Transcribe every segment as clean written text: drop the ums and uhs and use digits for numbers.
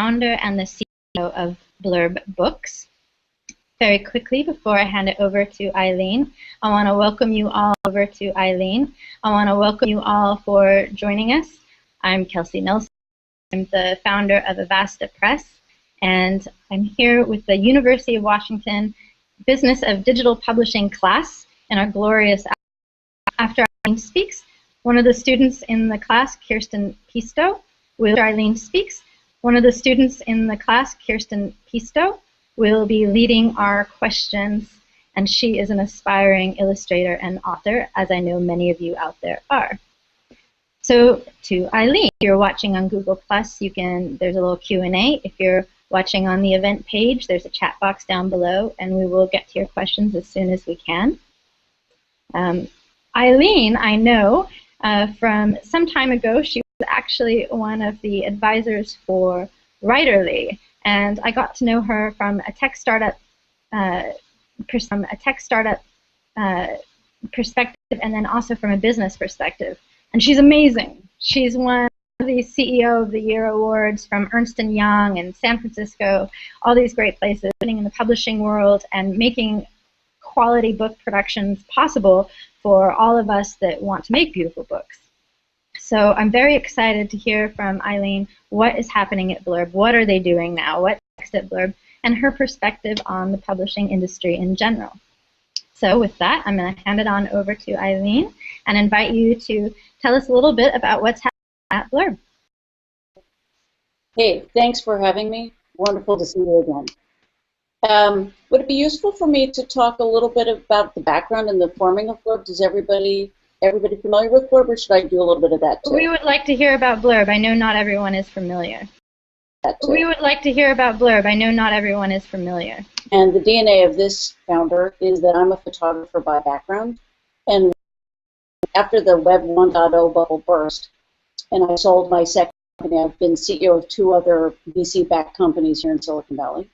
founder and the CEO of Blurb books. Very quickly, before I hand it over to Eileen, I want to welcome you all over to Eileen. I want to welcome you all for joining us. I'm Kelsey Nelson. I'm the founder of Avasta Press, and I'm here with the University of Washington Business of Digital Publishing class in our glorious. After Eileen speaks, one of the students in the class, Kirsten Pisto, will. Eileen speaks. One of the students in the class, Kirsten Pisto, will be leading our questions, and she is an aspiring illustrator and author, as I know many of you out there are. So to Eileen, if you're watching on Google+, there's a little Q&A. If you're watching on the event page, there's a chat box down below, and we will get to your questions as soon as we can. Eileen, I know from some time ago, she was actually one of the advisors for Writerly. And I got to know her from a tech startup perspective, and then also from a business perspective. And she's amazing. She's won the CEO of the Year awards from Ernst & Young and San Francisco, all these great places, winning in the publishing world and making quality book productions possible for all of us that want to make beautiful books. So I'm very excited to hear from Eileen what is happening at Blurb, what are they doing now, what's next at Blurb, and her perspective on the publishing industry in general. So with that, I'm going to hand it on over to Eileen and invite you to tell us a little bit about what's happening at Blurb. Hey, thanks for having me. Wonderful to see you again. Would it be useful for me to talk a little bit about the background and the forming of Blurb? Does everybody familiar with Blurb, or should I do a little bit of that too? We would like to hear about Blurb. I know not everyone is familiar. We would like to hear about Blurb. I know not everyone is familiar. And the DNA of this founder is that I'm a photographer by background. And after the Web 1.0 bubble burst, and I sold my second company, I've been CEO of 2 other VC-backed companies here in Silicon Valley.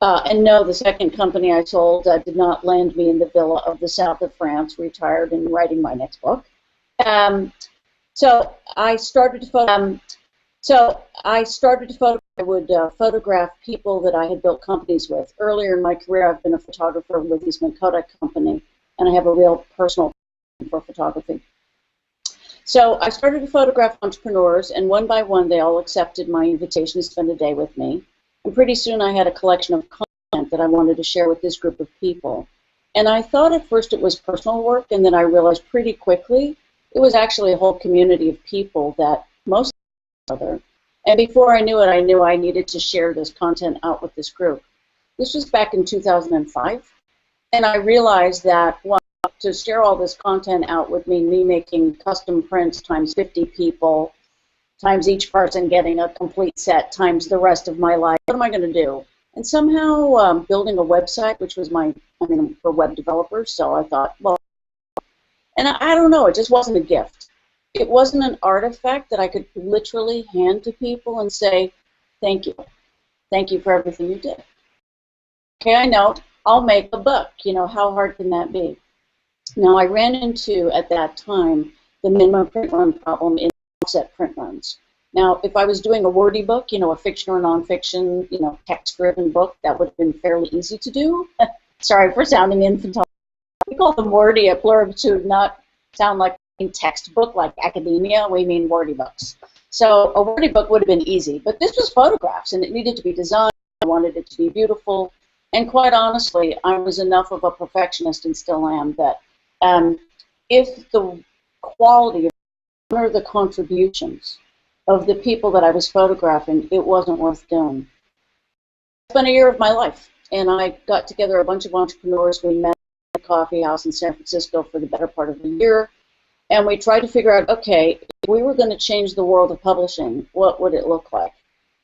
And no, the second company I sold did not land me in the villa of the south of France, retired and writing my next book. So I started to I would photograph people that I had built companies with. Earlier in my career, I've been a photographer with Eastman Kodak Company, and I have a real personal passion for photography. So I started to photograph entrepreneurs, and one by one, they all accepted my invitation to spend a day with me. And pretty soon I had a collection of content that I wanted to share with this group of people. And I thought at first it was personal work, and then I realized pretty quickly it was actually a whole community of people that most of each other. And before I knew it, I knew I needed to share this content out with this group. This was back in 2005. And I realized that, well, to share all this content out would mean me making custom prints times 50 people, times each person getting a complete set, times the rest of my life. What am I going to do? And somehow building a website, which was for web developers, so I thought, well, and I don't know, it just wasn't a gift. It wasn't an artifact that I could literally hand to people and say, thank you. Thank you for everything you did. Okay, I know, I'll make a book. You know, how hard can that be? Now, I ran into, at that time, the minimum print run problem in offset print runs. Now, if I was doing a wordy book, you know, a fiction or nonfiction, you know, text-driven book, that would have been fairly easy to do. Sorry for sounding infantile. We call them wordy at Blurb to not sound like a textbook like academia. We mean wordy books. So a wordy book would have been easy, but this was photographs, and it needed to be designed. I wanted it to be beautiful, and quite honestly, I was enough of a perfectionist, and still am, that if the quality or the contributions of the people that I was photographing, it wasn't worth doing. It's been a year of my life, and I got together a bunch of entrepreneurs. We met at a coffee house in San Francisco for the better part of the year, and we tried to figure out, okay, if we were going to change the world of publishing, what would it look like?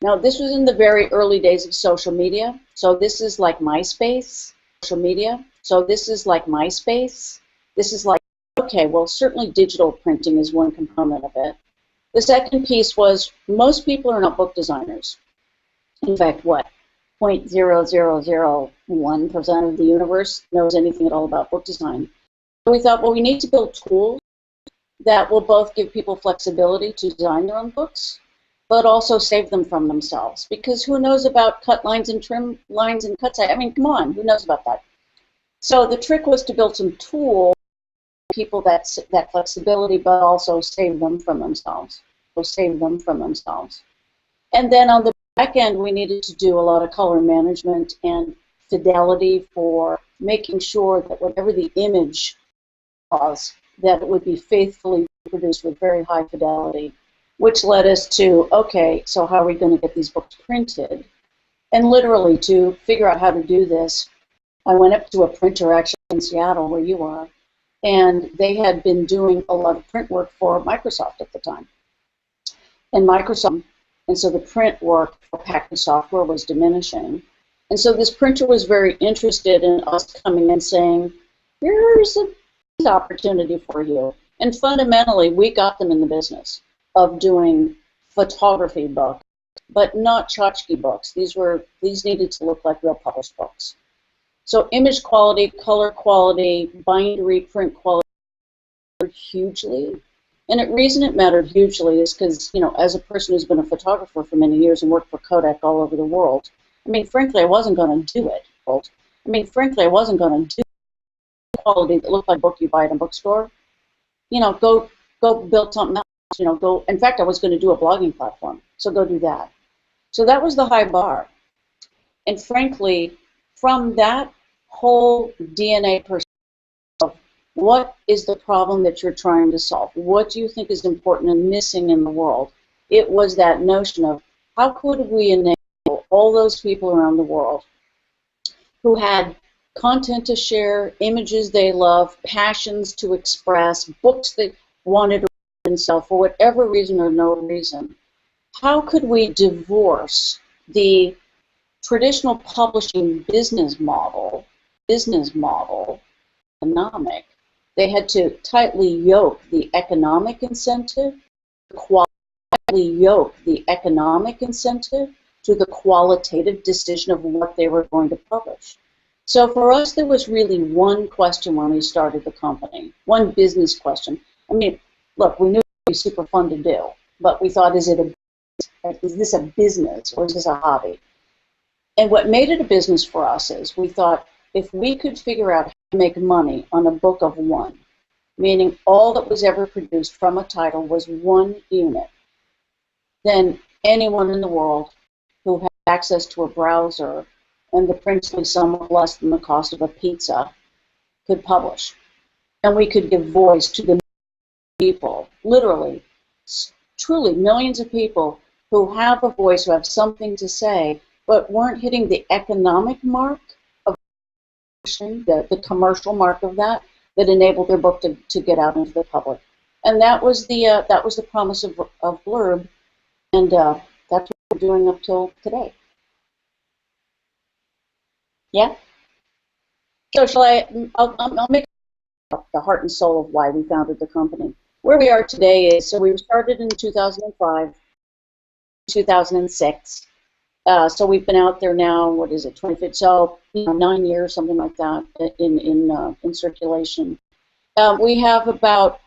Now, this was in the very early days of social media, so this is like MySpace, social media, so this is like MySpace. This is like, okay, well, certainly digital printing is one component of it. The second piece was most people are not book designers. In fact, what? 0.0001% of the universe knows anything at all about book design. So we thought, well, we need to build tools that will both give people flexibility to design their own books, but also save them from themselves. Because who knows about cut lines and trim lines and cut size? I mean, come on, who knows about that? So the trick was to build some tools for people that flexibility, but also save them from themselves. And then on the back end, we needed to do a lot of color management and fidelity for making sure that whatever the image was, that it would be faithfully produced with very high fidelity, which led us to, okay, so how are we going to get these books printed? And literally, to figure out how to do this, I went up to a printer actually in Seattle, where you are, and they had been doing a lot of print work for Microsoft at the time. And so the print work for packaged software was diminishing. And so this printer was very interested in us coming and saying, here's a opportunity for you. And fundamentally, we got them in the business of doing photography books, but not tchotchke books. These needed to look like real published books. So image quality, color quality, bindery print quality mattered hugely. And the reason it mattered hugely is because, you know, as a person who's been a photographer for many years and worked for Kodak all over the world, I mean, frankly, I wasn't going to do it. I wasn't going to do quality that looked like a book you buy at a bookstore. You know, go build something else. You know, go. In fact, I was going to do a blogging platform, so go do that. So that was the high bar. And frankly, from that whole DNA perspective of what is the problem that you're trying to solve, what do you think is important and missing in the world, it was that notion of how could we enable all those people around the world who had content to share, images they love, passions to express, books they wanted to read and sell for whatever reason or no reason. How could we divorce the traditional publishing business model, economic? They had to tightly yoke the economic incentive, to the qualitative decision of what they were going to publish. So for us, there was really one question when we started the company, one business question. I mean, look, we knew it would be super fun to do, but we thought, is this a business or is this a hobby? And what made it a business for us is we thought if we could figure out how to make money on a book of one, meaning all that was ever produced from a title was one unit, then anyone in the world who had access to a browser and the princely sum of less than the cost of a pizza could publish. And we could give voice to the people, literally, truly millions of people who have a voice, who have something to say, but weren't hitting the economic mark of the commercial mark of that enabled their book to get out into the public. And that was the promise of Blurb, and that's what we're doing up till today. Yeah? So I'll make the heart and soul of why we founded the company. Where we are today is, so we were started in 2005, 2006. So we've been out there now, what is it, 25, so 9 years, something like that, in circulation. We have about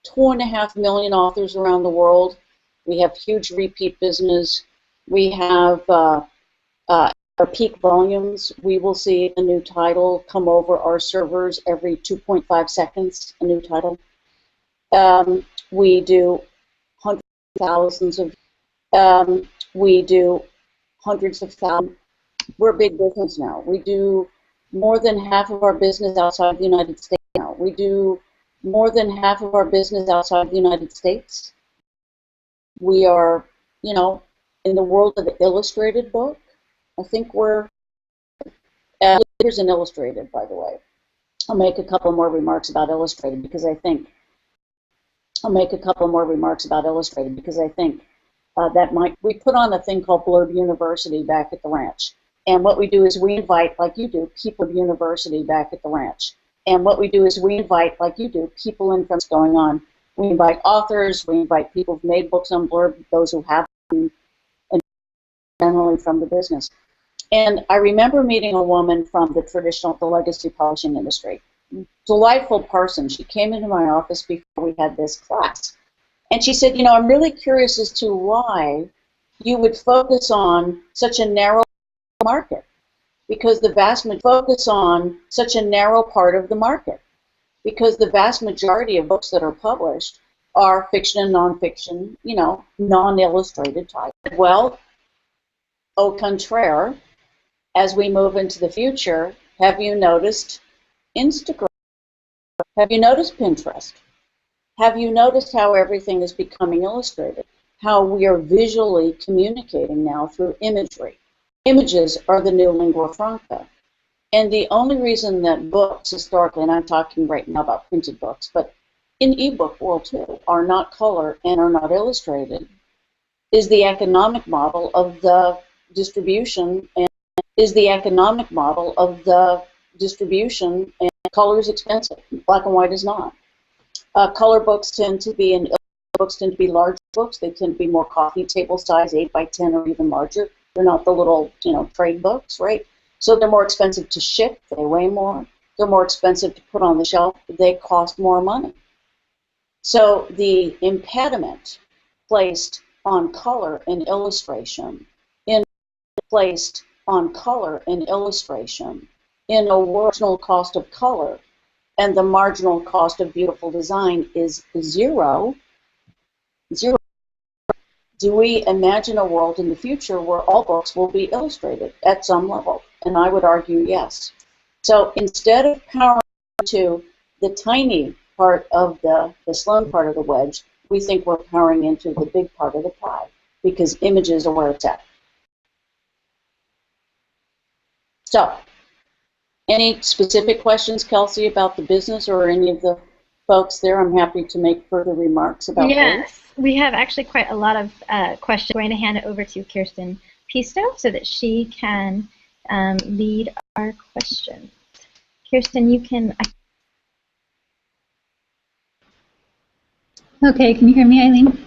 2.5 million authors around the world. We have huge repeat business. We have our peak volumes. We will see a new title come over our servers every 2.5 seconds, a new title. We do hundreds of thousands of, we do hundreds of thousands. We're a big business now. We do more than half of our business outside the United States now. We do more than half of our business outside the United States. We are, you know, in the world of the illustrated book. I think we're leaders in illustrated, by the way. I'll make a couple more remarks about illustrated because I think we put on a thing called Blurb University back at the ranch. And what we do is we invite, like you do, people of university back at the ranch. And what we do is we invite, like you do, people in from what's going on. We invite authors, we invite people who've made books on Blurb, those who haven't, and generally from the business. And I remember meeting a woman from the legacy publishing industry. Delightful person. She came into my office before we had this class. And she said, you know, I'm really curious as to why you would focus on such a narrow market because the vast focus on such a narrow part of the market because the vast majority of books that are published are fiction and nonfiction, you know, non-illustrated type. Well, au contraire, as we move into the future, have you noticed Instagram? Have you noticed Pinterest? Have you noticed how everything is becoming illustrated? How we are visually communicating now through imagery. Images are the new lingua franca. And the only reason that books historically, and I'm talking right now about printed books, but in ebook world too, are not color and are not illustrated, is the economic model of the distribution and color is expensive. Black and white is not. Color books tend to be large books. They tend to be more coffee table size, 8 by 10 or even larger. They're not the little, you know, trade books, right? So they're more expensive to ship. They weigh more. They're more expensive to put on the shelf. They cost more money. So the impediment placed on color and illustration in a marginal cost of color and the marginal cost of beautiful design is zero. Do we imagine a world in the future where all books will be illustrated at some level? And I would argue yes. So instead of powering to the tiny part of the slim part of the wedge, we think we're powering into the big part of the pie because images are where it's at. So, any specific questions, Kelsey, about the business or any of the folks there? I'm happy to make further remarks about Yes, we have actually quite a lot of questions. I'm going to hand it over to Kirsten Pisto so that she can lead our questions. Kirsten, you can... Okay, can you hear me, Eileen?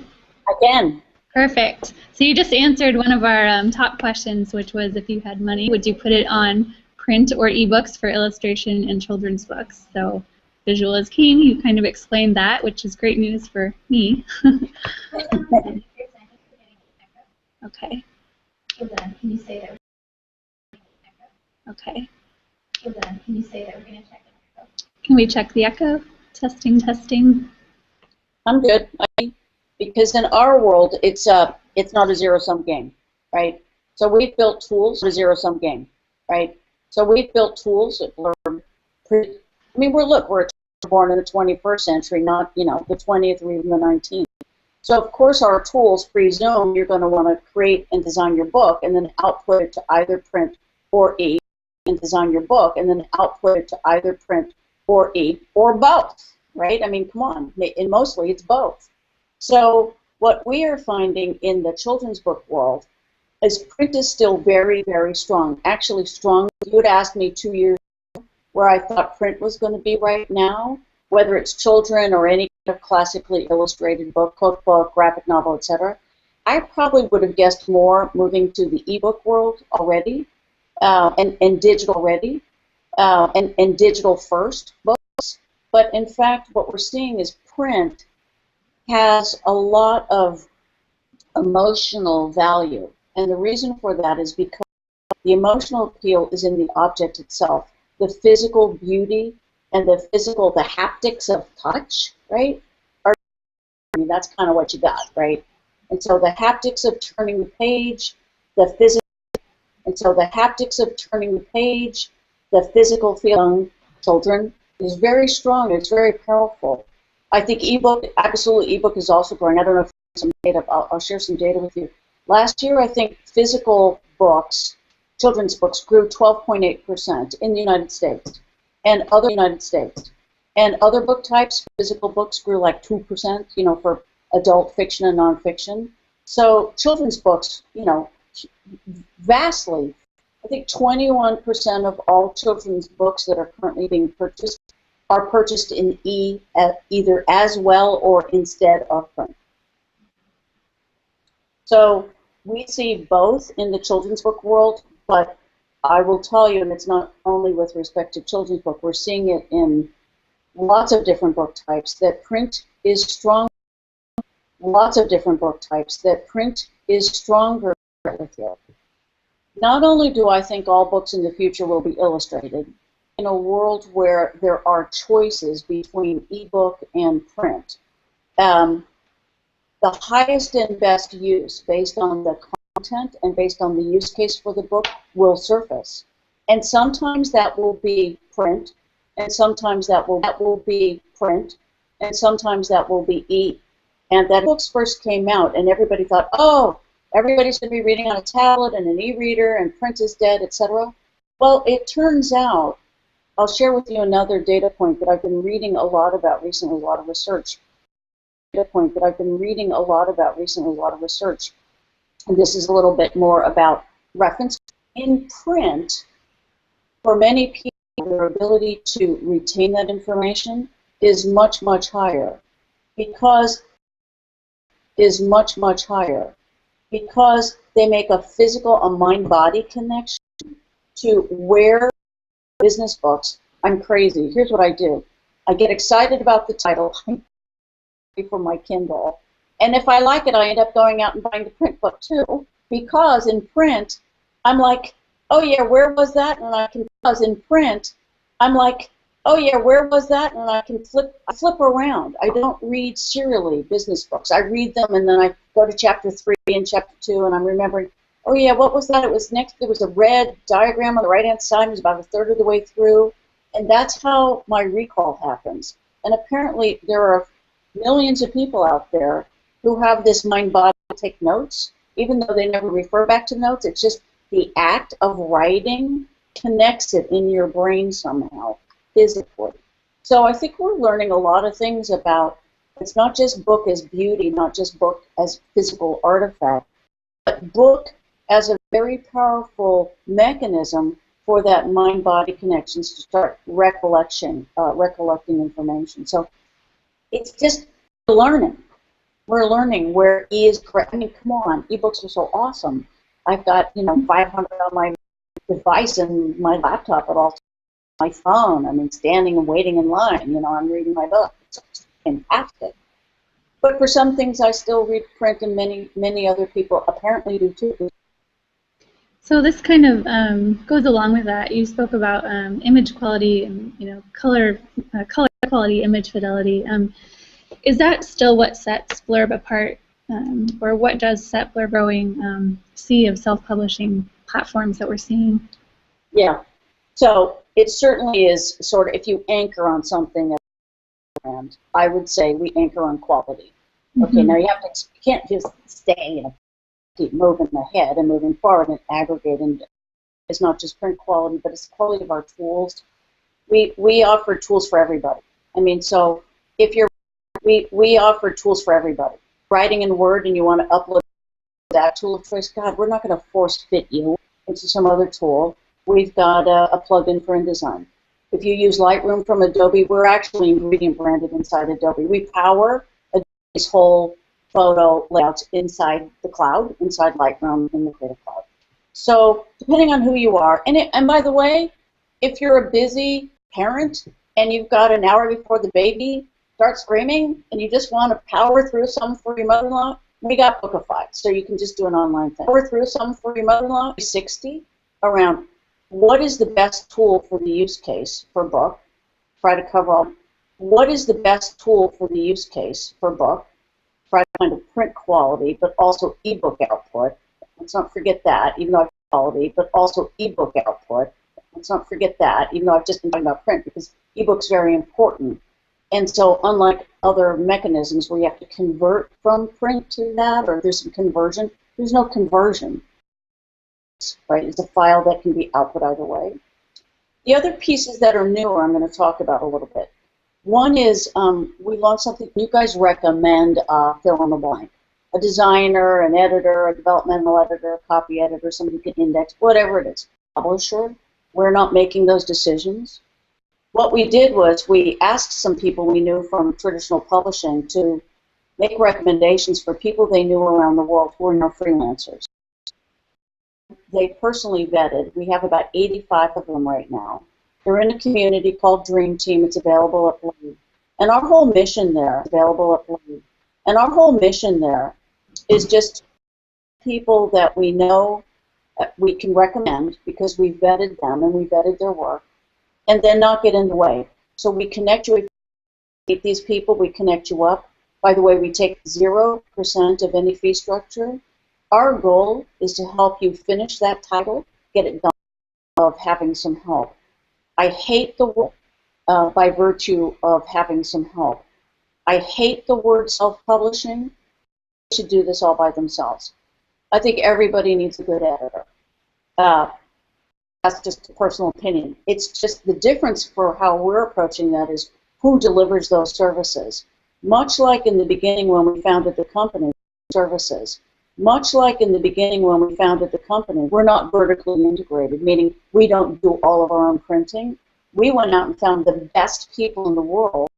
Again. Perfect. So you just answered one of our top questions, which was if you had money, would you put it on print or ebooks for illustration in children's books? So visual is king. You kind of explained that, which is great news for me. Okay. Hold on, can you say that? Okay. Hold on, can you say that? We're going to check the echo. Can we check the echo? Testing, testing. I'm good. Because in our world, it's not a zero-sum game, right? So we've built tools for a zero-sum game, right? So we've built tools that Blurb. I mean, we're born in the 21st century, not, you know, the 20th or even the 19th. So of course, our tools presume you're going to want to create and design your book, and then output it to either print or e, and design your book, and then output it to either print or e, or both, right? I mean, come on, and mostly it's both. So what we are finding in the children's book world is print is still very, very strong. Actually strong. You had asked me 2 years ago where I thought print was going to be right now, whether it's children or any kind of classically illustrated book, cookbook, graphic novel, etc. I probably would have guessed more moving to the ebook world already, and digital already, and digital first books. But in fact, what we're seeing is print has a lot of emotional value. And the reason for that is because the emotional appeal is in the object itself. The physical beauty and the haptics of touch, right? I mean, that's kind of what you got, right? And so the haptics of turning the page, the physical feeling children is very strong. It's very powerful. I think absolutely ebook is also growing. I don't know if some data. I'll share some data with you. Last year, I think physical books, children's books, grew 12.8% in the United States, and other book types, physical books grew like 2%. You know, for adult fiction and nonfiction. So children's books, you know, vastly. I think 21% of all children's books that are currently being purchased are purchased in either as well or instead of print. So we see both in the children's book world, but I will tell you, and it's not only with respect to children's book, we're seeing it in lots of different book types, that print is strong. Lots of different book types, that print is stronger with you. Not only do I think all books in the future will be illustrated, in a world where there are choices between ebook and print, the highest and best use based on the content and based on the use case for the book will surface. And sometimes that will be print, and sometimes that will be print, and sometimes that will be e. And that books first came out, and everybody thought, oh, everybody's going to be reading on a tablet and an e-reader, and print is dead, etc. Well, it turns out, I'll share with you another data point that I've been reading a lot about recently, a lot of research. And this is a little bit more about reference. In print, for many people, their ability to retain that information is much, much higher because they make a physical, a mind-body connection to where business books. I'm crazy. Here's what I do. I get excited about the title for my Kindle, and if I like it, I end up going out and buying the print book too, because in print, I'm like, oh yeah, where was that? And I can, because in print, I'm like, oh yeah, where was that? And I can flip around. I don't read serially business books. I read them and then I go to chapter 3 and chapter 2 and I'm remembering, oh yeah, what was that? It was next, there was a red diagram on the right-hand side. It was about a third of the way through. And that's how my recall happens. And apparently there are millions of people out there who have this mind-body to take notes, even though they never refer back to notes. It's just the act of writing connects it in your brain somehow, physically. So I think we're learning a lot of things about, it's not just book as beauty, not just book as physical artifact, but book as a very powerful mechanism for that mind-body connections to start recollecting information. So it's just learning. We're learning where E is correct. I mean, come on, ebooks are so awesome. I've got, 500 on my device and my laptop at all times, my phone. I mean, standing and waiting in line, I'm reading my book. It's fantastic. But for some things, I still read print, and many other people apparently do too. So this kind of goes along with that. You spoke about image quality and color quality, image fidelity. Is that still what sets Blurb apart, or what does set Blurb growing sea of self-publishing platforms that we're seeing? Yeah. So it certainly is sort of, if you anchor on something as a brand, I would say we anchor on quality. Okay. Now you can't just stay and keep moving ahead and moving forward and aggregating. It's not just print quality, but it's the quality of our tools. We offer tools for everybody. I mean, so if you're, we offer tools for everybody. Writing in Word and you want to upload that tool of choice, God, we're not going to force fit you into some other tool. We've got a plugin for InDesign. If you use Lightroom from Adobe, we're actually ingredient branded inside Adobe. We power Adobe's whole photo layouts inside the cloud, inside Lightroom in the Creative Cloud. So depending on who you are, and by the way, if you're a busy parent and you've got an hour before the baby starts screaming and you just want to power through something for your mother-in-law, we got Bookify, so you can just do an online thing. Power through something for your mother-in-law, 60 around what is the best tool for the use case for book. Try to cover all. What is the best tool for the use case for book? Try to find a print quality, but also ebook output. Let's not forget that, even though I've quality, but also ebook output. Let's not forget that, even though I've just been talking about print, because ebook's very important. And so unlike other mechanisms where you have to convert from print to that, or there's some conversion, there's no conversion, right? It's a file that can be output either way. The other pieces that are newer I'm going to talk about a little bit. One is we launched something you guys recommend, fill in the blank. A designer, an editor, a developmental editor, a copy editor, somebody who can index, whatever it is. Publisher, we're not making those decisions. What we did was we asked some people we knew from traditional publishing to make recommendations for people they knew around the world who are now freelancers. They personally vetted. We have about 85 of them right now. They're in a community called Dream Team. It's available at Blurb. And our whole mission there, available at Blurb. And our whole mission there is just people that we know we can recommend because we've vetted them and we vetted their work, and then not get in the way. So we connect you with these people, we connect you up. By the way, we take 0% of any fee structure. Our goal is to help you finish that title, get it done, of having some help. I hate the word by virtue of having some help. I hate the word self-publishing. They should do this all by themselves. I think everybody needs a good editor. That's just a personal opinion. It's just the difference for how we're approaching that is who delivers those services. Much like in the beginning when we founded the company, services. Much like in the beginning when we founded the company, we're not vertically integrated, meaning we don't do all of our own printing. We went out and found the best people in the world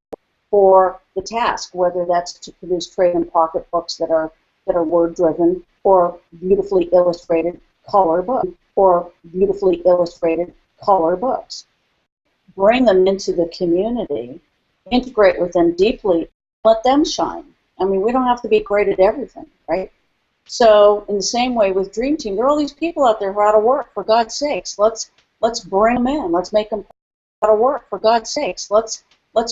for the task, whether that's to produce trade and pocket books that are word-driven, or beautifully illustrated color books, or beautifully illustrated color books. Bring them into the community, integrate with them deeply, let them shine. I mean, we don't have to be great at everything, right? So in the same way with Dream Team, there are all these people out there who are out of work. For God's sakes, let's bring them in. Let's make them out of work. For God's sakes, let's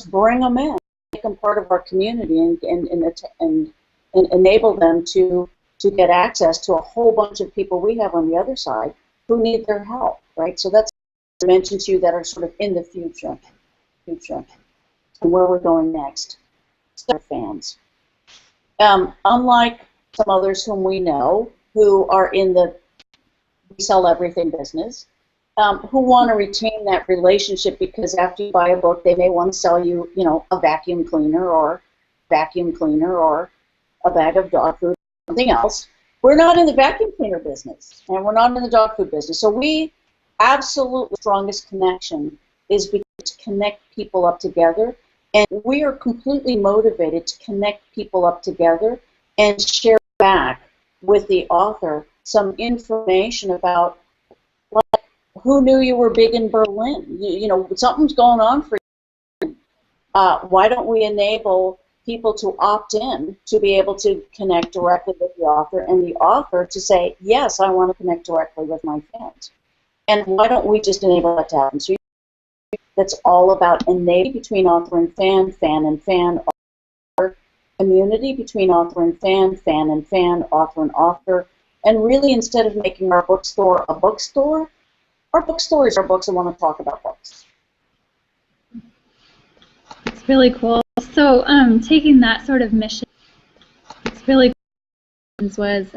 bring them in, make them part of our community, and enable them to get access to a whole bunch of people we have on the other side who need their help, right? So that's dimensions to you that are sort of in the future, and where we're going next. So fans, unlike some others whom we know who are in the we sell everything business, who want to retain that relationship because after you buy a book, they may want to sell you, a vacuum cleaner or a bag of dog food, something else. We're not in the vacuum cleaner business, and we're not in the dog food business. So we absolutely strongest connection is to connect people up together, and we are completely motivated to connect people up together and share back with the author some information about who knew you were big in Berlin. Something's going on for you. Why don't we enable people to opt in to be able to connect directly with the author, and the author to say, yes, I want to connect directly with my fans. And why don't we just enable that to happen? So that's all about enabling between author and fan and fan, author, community between author and fan and fan, author and author. And really, instead of making our bookstore a bookstore, our bookstore is our books and want to talk about books. It's really cool. So taking that sort of mission, it's really cool, was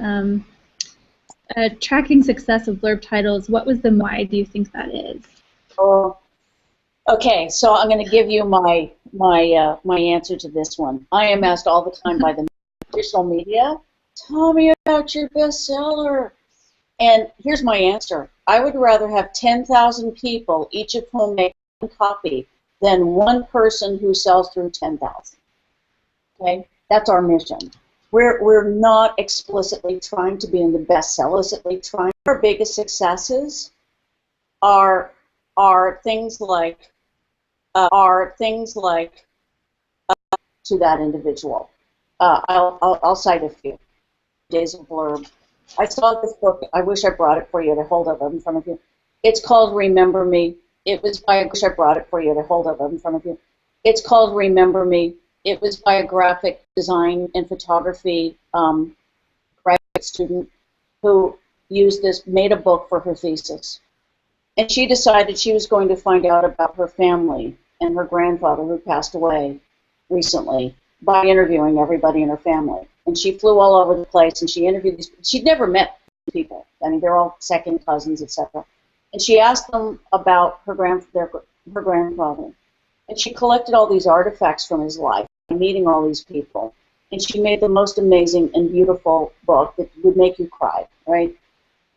tracking success of Blurb titles. What was the why do you think that is? Okay, so I'm going to give you my answer to this one. I am asked all the time by the digital media, tell me about your bestseller. And here's my answer. I would rather have 10,000 people, each of whom make one copy, than one person who sells through 10,000. Okay? That's our mission. We're not explicitly trying to be in the bestseller. Explicitly trying. Our biggest successes are things like to that individual. I'll cite a few. Days of Blurb. I saw this book. I wish I brought it for you to hold up in front of you. It's called Remember Me. It was by. I wish I brought it for you to hold up in front of you. It's called Remember Me. It was by a graphic design and photography graduate student who made a book for her thesis. And she decided she was going to find out about her family and her grandfather who passed away recently by interviewing everybody in her family. And she flew all over the place and she interviewed these people. She'd never met people. I mean, they're all second cousins, etc. And she asked them about her grandfather. And she collected all these artifacts from his life, meeting all these people. And she made the most amazing and beautiful book that would make you cry, right?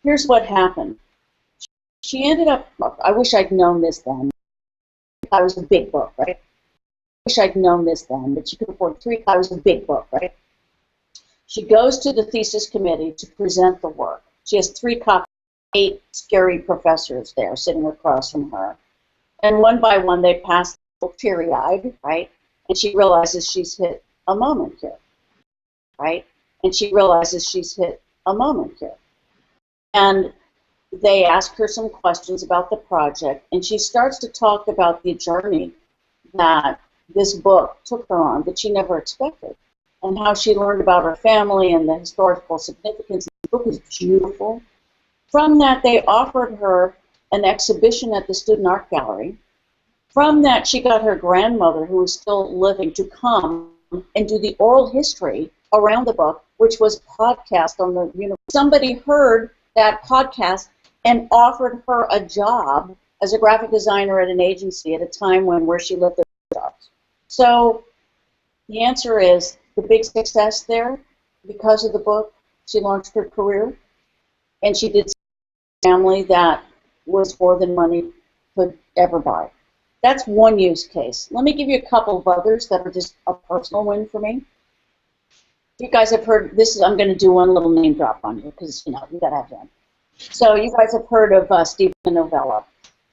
Here's what happened. She ended up, I wish I'd known this then. It was a big book, right? I wish I'd known this then, but she could afford 3 copies. It was a big book, right? She goes to the thesis committee to present the work. She has 3 copies, 8 scary professors there sitting across from her. And one by one they pass teary-eyed, right? And she realizes she's hit a moment here, right? And she realizes she's hit a moment here. And they ask her some questions about the project, and she starts to talk about the journey that this book took her on that she never expected, and how she learned about her family and the historical significance. The book is beautiful. From that, they offered her an exhibition at the Student Art Gallery. From that, she got her grandmother, who was still living, to come and do the oral history around the book, which was podcast on the university. Somebody heard that podcast and offered her a job as a graphic designer at an agency at a time when where she lived there were jobs. So the answer is the big success there, because of the book, she launched her career, and she did family that was more than money could ever buy. That's one use case. Let me give you a couple of others that are just a personal win for me. You guys have heard this. I'm going to do one little name drop on you because you got to have them. So you guys have heard of Stephen Novella,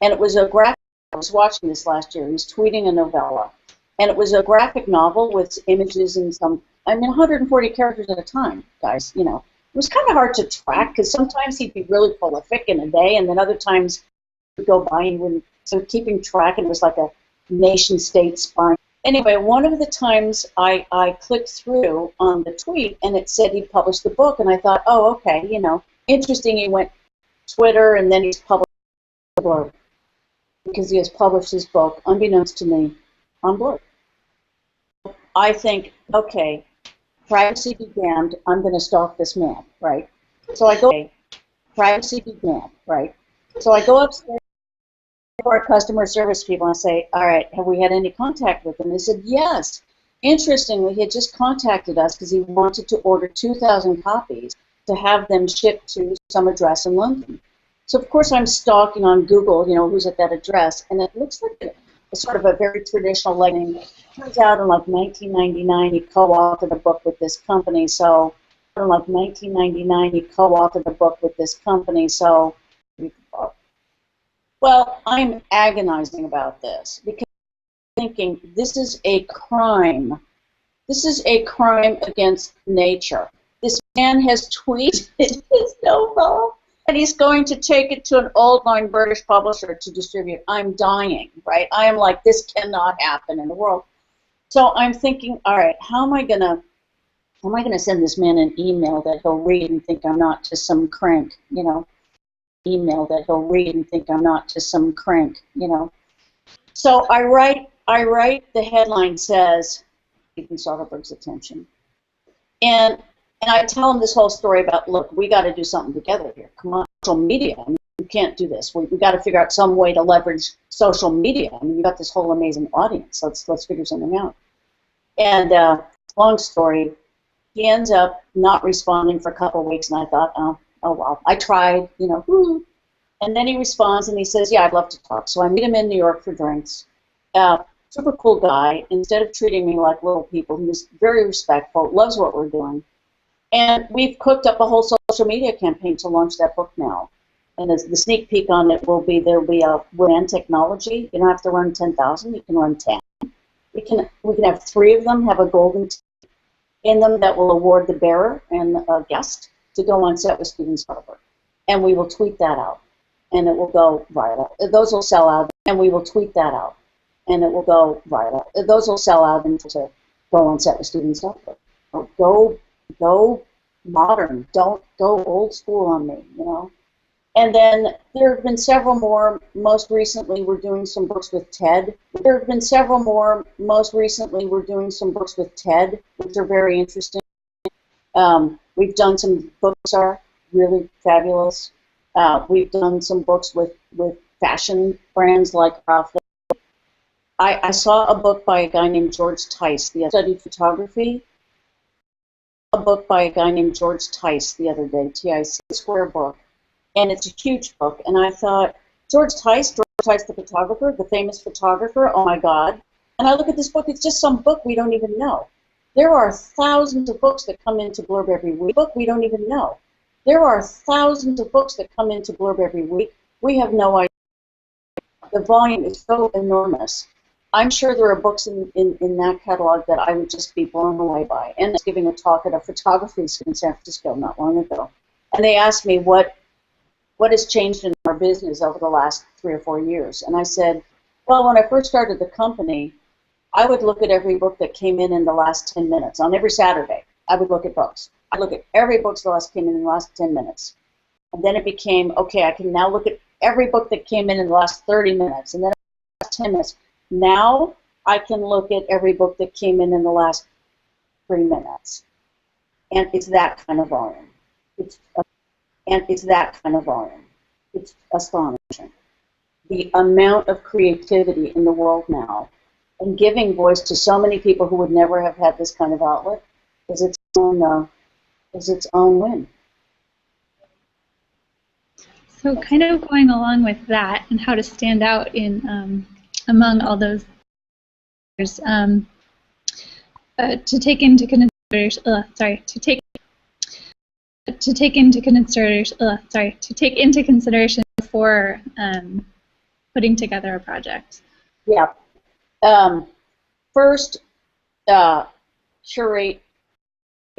and it was a graphic. I was watching this last year. He was tweeting a novella, and it was a graphic novel with images and some. 140 characters at a time, guys. It was kind of hard to track because sometimes he'd be really prolific in a day, and then other times he'd go by and he wouldn't. So keeping track, it was like a nation-state spine. Anyway, one of the times I clicked through on the tweet, and it said he published the book, and I thought, oh, okay, interesting. He went Twitter, and then he's published Blurb because he has published his book, unbeknownst to me, on Blurb. I think, okay, privacy be damned, I'm going to stalk this man, right? So I go, okay, privacy be damned, right? So I go upstairs to our customer service people and I say, all right, have we had any contact with him? They said, yes. Interestingly, he had just contacted us because he wanted to order 2,000 copies to have them shipped to some address in London. So, of course, I'm stalking on Google, who's at that address, and it looks like a sort of a very traditional legging. Turns out in like 1999 he co-authored a book with this company, so in like 1999 he co-authored a book with this company, so well, I'm agonizing about this because I'm thinking this is a crime. This is a crime against nature. This man has tweeted his novel, and he's going to take it to an old-line British publisher to distribute. I'm dying, right? I am like, this cannot happen in the world. So I'm thinking, all right, how am I gonna send this man an email that he'll read and think I'm not just some crank, email that he'll read and think I'm not just some crank, So I write the headline says, Stephen Soderbergh's attention. And I tell him this whole story about, look, we got to do something together here. Come on, social media. We can't do this. We got to figure out some way to leverage social media. You got this whole amazing audience. Let's figure something out. And long story, he ends up not responding for a couple of weeks, and I thought, oh well, I tried, And then he responds and he says, yeah, I'd love to talk. So I meet him in New York for drinks. Super cool guy. Instead of treating me like little people, he was very respectful, loves what we're doing. And we've cooked up a whole social media campaign to launch that book now. And the sneak peek on it will be, there'll be a WAN technology. You don't have to run 10,000, you can run 10. We can have 3 of them have a golden ticket in them that will award the bearer and a guest to go on set with Stephen Soderbergh. And we will tweet that out. And it will go viral. Those will sell out, and we will tweet that out. And it will go viral. Those will sell out and to go on set with Stephen Soderbergh. Go modern. Don't go old school on me, And then there have been several more. Most recently, we're doing some books with TED. There have been several more. Most recently, we're doing some books with TED, which are very interesting. We've done some books are really fabulous. We've done some books with fashion brands like Ralph. I saw a book by a guy named George Tice. He studied photography. A book by a guy named George Tice the other day, T-I-C, square book. And it's a huge book. And I thought, George Tice the photographer, the famous photographer, oh my God. And I look at this book, it's just some book we don't even know. There are thousands of books that come into Blurb every week. Book we don't even know. There are thousands of books that come into Blurb every week. We have no idea. The volume is so enormous. I'm sure there are books in that catalog that I would just be blown away by. And I was giving a talk at a photography school in San Francisco not long ago. And they asked me what has changed in our business over the last 3 or 4 years. And I said, well, when I first started the company, I would look at every book that came in the last 10 minutes. On every Saturday, I would look at books. I'd look at every book that came in the last 10 minutes. And then it became, okay, I can now look at every book that came in the last 30 minutes, and then the last 10 minutes. Now I can look at every book that came in the last 3 minutes. And it's that kind of volume. It's astonishing. The amount of creativity in the world now, and giving voice to so many people who would never have had this kind of outlet, is its own win. So kind of going along with that and how to stand out in among all those to take into consideration before putting together a project. Yeah. First,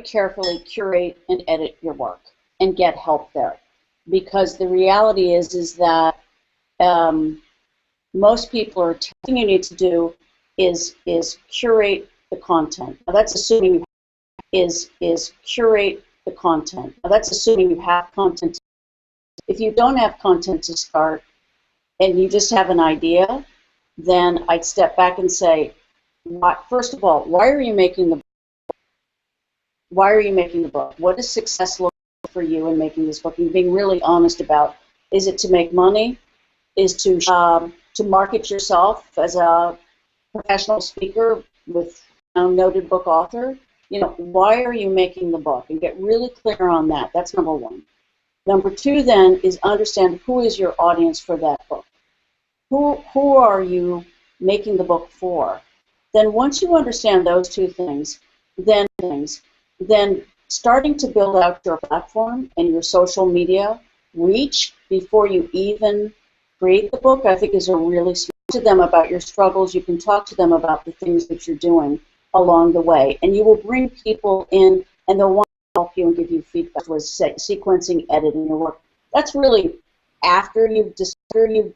carefully curate and edit your work and get help there. Because the reality is that most people are, the thing you need to do is curate the content. Now that's assuming curate the content. Now that's assuming you have content. If you don't have content to start and you just have an idea, then I'd step back and say, first of all, why are you making the book? Why are you making the book? What does success look like for you in making this book? And being really honest about, is it to make money? Is to market yourself as a professional speaker with a noted book author? You know, why are you making the book? And get really clear on that. That's number one. Number two then is understand who is your audience for that book. Who are you making the book for? Then once you understand those two things, then starting to build out your platform and your social media reach before you even create the book, I think is a really smart. To them about your struggles. You can talk to them about the things that you're doing along the way, and you will bring people in, and they'll want to help you and give you feedback. Was sequencing, editing your work. That's really after you've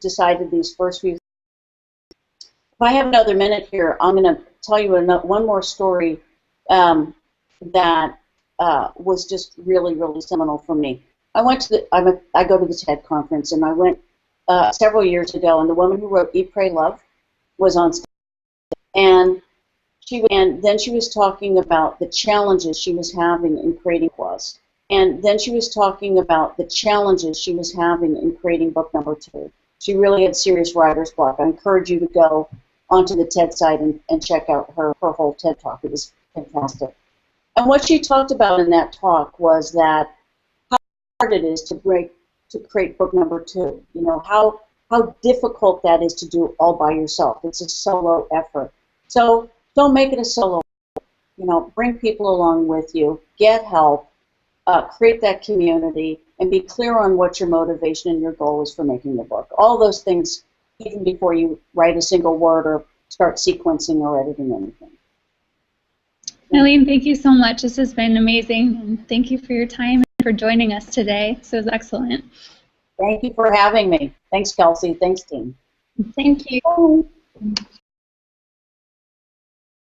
decided these first few. If I have another minute here, I'm going to tell you one more story that was just really, really seminal for me. I went to I go to the TED conference, and I went several years ago, and the woman who wrote Eat, Pray, Love was on stage, and then she was talking about the challenges she was having in creating book number 2. She really had serious writer's block. I encourage you to go onto the TED site and check out her whole TED talk. It was fantastic. And what she talked about in that talk was that how hard it is to create book number 2. You know, how difficult that is to do all by yourself. It's a solo effort. So don't make it a solo effort. You know, bring people along with you, get help, create that community, and be clear on what your motivation and your goal is for making the book. All those things, even before you write a single word or start sequencing or editing anything. Eileen, thank you so much. This has been amazing, and thank you for your time and for joining us today. This was excellent. Thank you for having me. Thanks, Kelsey. Thanks, team. Thank you.